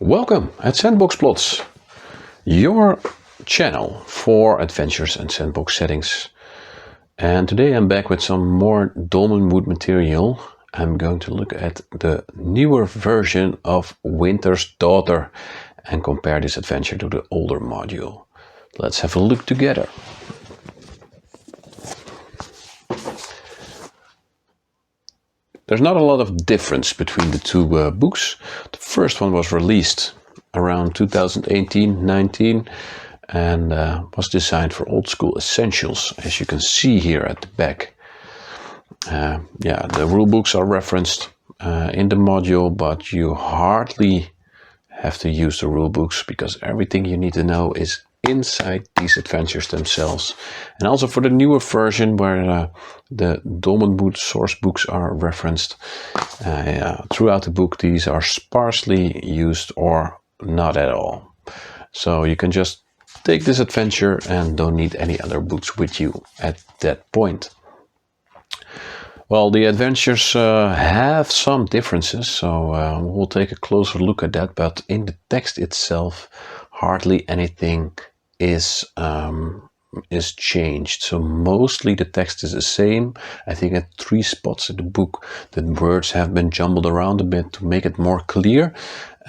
Welcome at Sandbox Plots, your channel for adventures and sandbox settings. And today I'm back with some more Dolmenwood material. I'm going to look at the newer version of Winter's Daughter and compare this adventure to the older module. Let's have a look together. There's not a lot of difference between the two books. The first one was released around 2018-19 and was designed for old school essentials, as you can see here at the back. The rulebooks are referenced in the module, but you hardly have to use the rulebooks because everything you need to know is inside these adventures themselves. And also for the newer version where the Dolmenwood source books are referenced, throughout the book these are sparsely used or not at all. So you can just take this adventure and don't need any other books with you at that point. Well, the adventures have some differences, so we'll take a closer look at that, but in the text itself hardly anything is changed. So mostly the text is the same. I think at 3 spots in the book the words have been jumbled around a bit to make it more clear,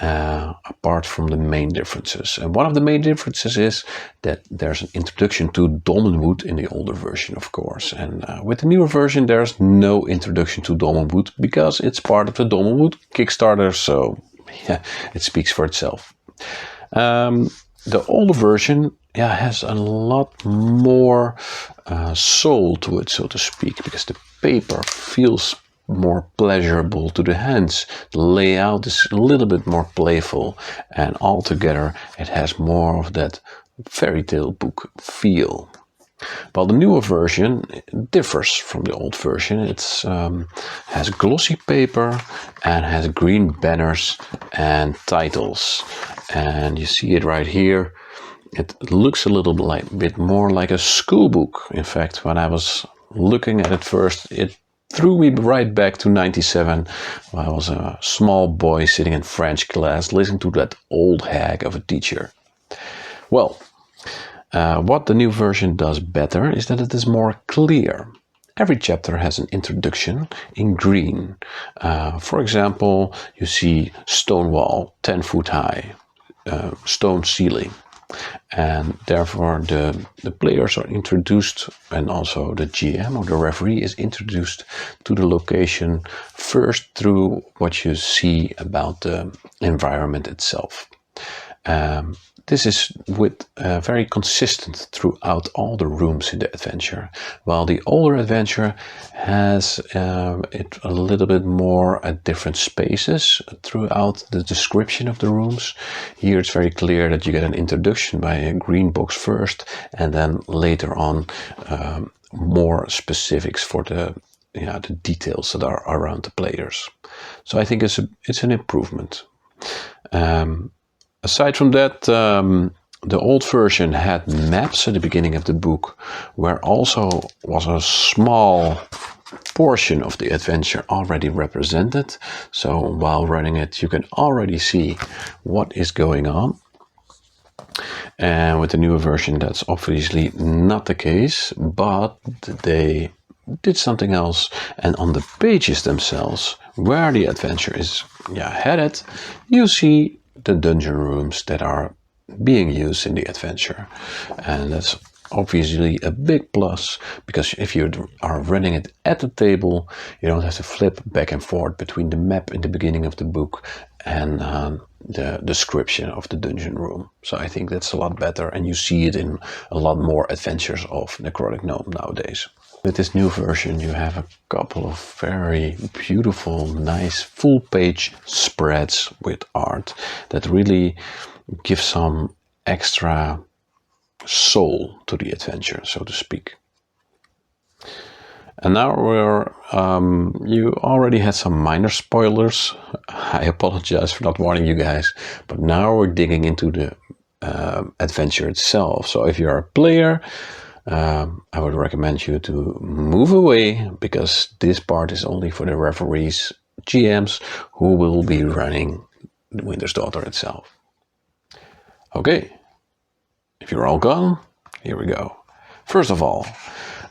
apart from the main differences. And one of the main differences is that there's an introduction to Dolmenwood in the older version, of course, and with the newer version there's no introduction to Dolmenwood because it's part of the Dolmenwood Kickstarter, so yeah, it speaks for itself. The older version has a lot more soul to it, so to speak, because the paper feels more pleasurable to the hands. The layout is a little bit more playful, and altogether it has more of that fairy tale book feel. While the newer version differs from the old version. It has glossy paper and has green banners and titles. And you see it right here. It looks a little bit more like a school book. In fact, when I was looking at it first, it threw me right back to 97, when I was a small boy sitting in French class listening to that old hag of a teacher. Well, what the new version does better is that it is more clear. Every chapter has an introduction in green. For example, you see stone wall, 10 foot high, stone ceiling. And therefore the players are introduced, and also the GM or the referee is introduced to the location first through what you see about the environment itself. This is very consistent throughout all the rooms in the adventure, while the older adventure has it a little bit more at different spaces throughout the description of the rooms. Here it's very clear that you get an introduction by a green box first, and then later on more specifics for the details that are around the players. So I think it's an improvement. Aside from that, the old version had maps at the beginning of the book, where also was a small portion of the adventure already represented. So while running it, you can already see what is going on. And with the newer version, that's obviously not the case, but they did something else. And on the pages themselves, where the adventure is headed, you see the dungeon rooms that are being used in the adventure. And that's obviously a big plus, because if you are running it at the table, you don't have to flip back and forth between the map in the beginning of the book and the description of the dungeon room. So I think that's a lot better, and you see it in a lot more adventures of Necrotic Gnome nowadays. With this new version, you have a couple of very beautiful, nice full-page spreads with art that really give some extra soul to the adventure, so to speak. And now you already had some minor spoilers. I apologize for not warning you guys, but now we're digging into the adventure itself. So if you're a player, I would recommend you to move away, because this part is only for the referees, GMs, who will be running the Winter's Daughter itself. Okay, if you're all gone, here we go. First of all,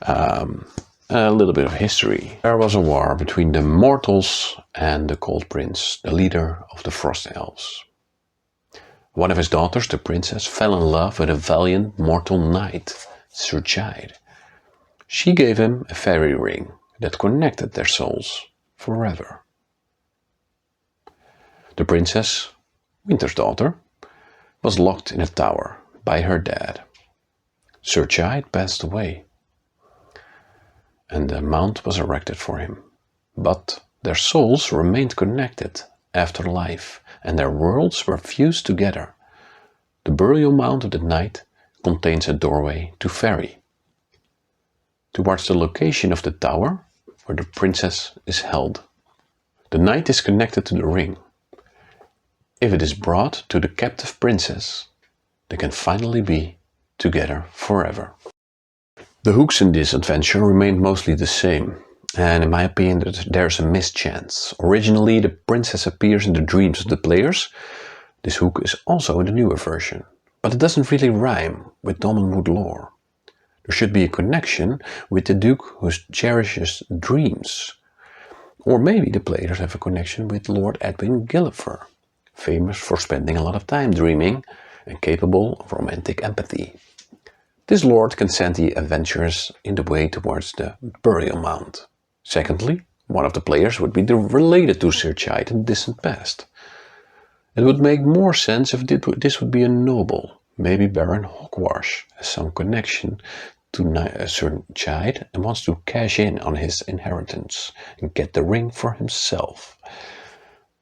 a little bit of history. There was a war between the mortals and the Cold Prince, the leader of the Frost Elves. One of his daughters, the princess, fell in love with a valiant mortal knight, Sir Chide. She gave him a fairy ring that connected their souls forever. The princess, Winter's Daughter, was locked in a tower by her dad. Sir Chide passed away, and a mount was erected for him. But their souls remained connected after life, and their worlds were fused together. The burial mound of the knight contains a doorway to Fairy, towards the location of the tower where the princess is held. The knight is connected to the ring. If it is brought to the captive princess, they can finally be together forever. The hooks in this adventure remained mostly the same, and in my opinion there's a mischance. Originally the princess appears in the dreams of the players. This hook is also in the newer version, but it doesn't really rhyme with Dolmenwood lore. There should be a connection with the Duke who cherishes dreams. Or maybe the players have a connection with Lord Edwin Gillifer, famous for spending a lot of time dreaming and capable of romantic empathy. This lord can send the adventurers in the way towards the burial mound. Secondly, one of the players would be related to Sir Chide in the distant past. It would make more sense if this would be a noble. Maybe Baron Hogwash has some connection to Sir Chide and wants to cash in on his inheritance and get the ring for himself.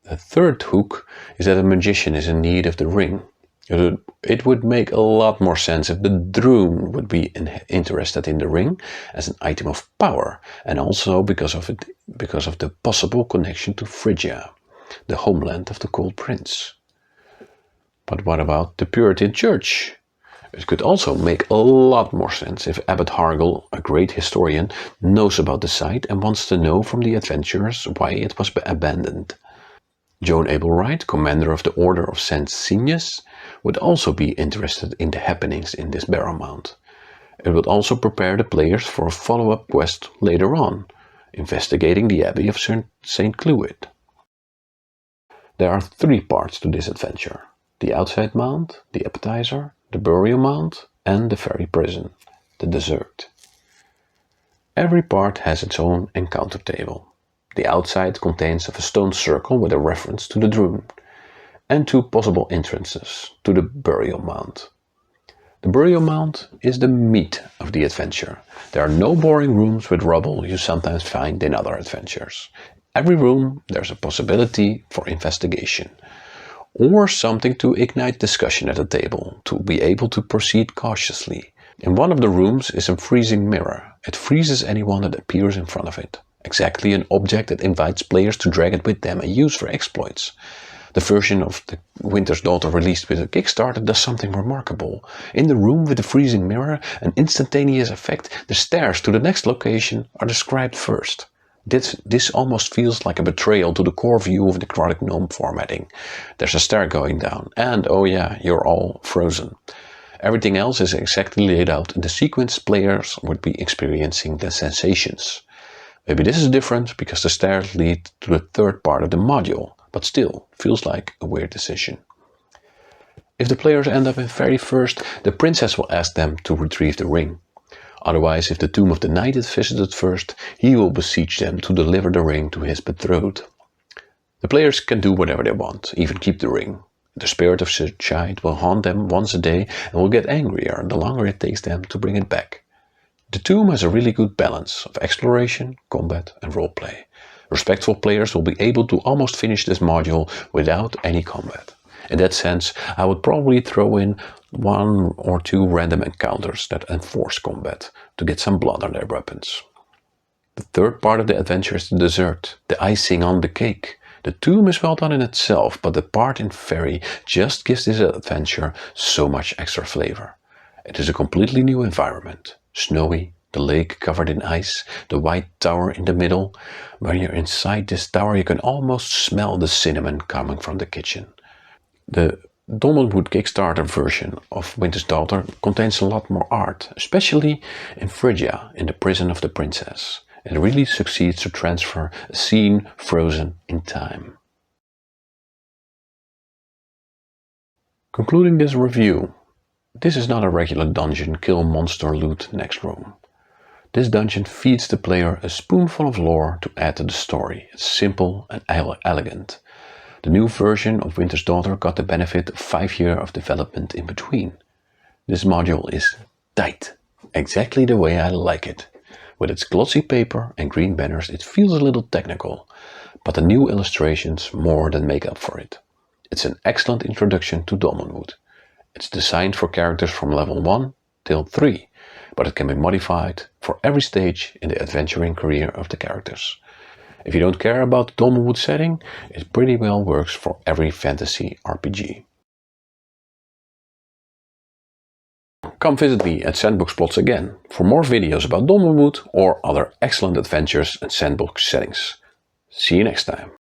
The third hook is that a magician is in need of the ring. It would make a lot more sense if the Droon would be interested in the ring as an item of power, and also because of the possible connection to Phrygia, the homeland of the Cold Prince. But what about the Puritan Church? It could also make a lot more sense if Abbot Hargel, a great historian, knows about the site and wants to know from the adventurers why it was abandoned. Joan Ablewright, commander of the Order of St. Senius, would also be interested in the happenings in this burial mound. It would also prepare the players for a follow-up quest later on, investigating the Abbey of St. Cloud. There are 3 parts to this adventure: the outside mound, the appetizer, the burial mound, and the fairy prison, the dessert. Every part has its own encounter table. The outside contains a stone circle with a reference to the Droon, and 2 possible entrances to the burial mound. The burial mound is the meat of the adventure. There are no boring rooms with rubble you sometimes find in other adventures. Every room there's a possibility for investigation, or something to ignite discussion at the table, to be able to proceed cautiously. In one of the rooms is a freezing mirror. It freezes anyone that appears in front of it. Exactly an object that invites players to drag it with them and use for exploits. The version of the Winter's Daughter released with a Kickstarter does something remarkable. In the room with the freezing mirror, an instantaneous effect, the stairs to the next location are described first. This almost feels like a betrayal to the core view of Necrotic Gnome formatting. There's a stair going down, and oh yeah, you're all frozen. Everything else is exactly laid out in the sequence players would be experiencing the sensations. Maybe this is different because the stairs lead to the 3rd part of the module, but still feels like a weird decision. If the players end up in Fairy first, the princess will ask them to retrieve the ring. Otherwise, if the tomb of the knight is visited first, he will beseech them to deliver the ring to his betrothed. The players can do whatever they want, even keep the ring. The spirit of Sir Chide will haunt them once a day and will get angrier the longer it takes them to bring it back. The tomb has a really good balance of exploration, combat and roleplay. Respectful players will be able to almost finish this module without any combat. In that sense, I would probably throw in 1 or 2 random encounters that enforce combat to get some blood on their weapons. The 3rd part of the adventure is the dessert, the icing on the cake. The tomb is well done in itself, but the part in Fairy just gives this adventure so much extra flavor. It is a completely new environment. Snowy, the lake covered in ice, the white tower in the middle. When you're inside this tower, you can almost smell the cinnamon coming from the kitchen. The Dolmenwood Kickstarter version of Winter's Daughter contains a lot more art, especially in Phrygia, in the prison of the princess. It really succeeds to transfer a scene frozen in time. Concluding this review, this is not a regular dungeon kill monster loot next room. This dungeon feeds the player a spoonful of lore to add to the story. It's simple and elegant. The new version of Winter's Daughter got the benefit of 5 years of development in between. This module is tight, exactly the way I like it. With its glossy paper and green banners, it feels a little technical, but the new illustrations more than make up for it. It's an excellent introduction to Dolmenwood. It's designed for characters from level 1 till 3, but it can be modified for every stage in the adventuring career of the characters. If you don't care about the Dolmenwood setting, it pretty well works for every fantasy RPG. Come visit me at Sandbox Plots again for more videos about Dolmenwood or other excellent adventures and sandbox settings. See you next time.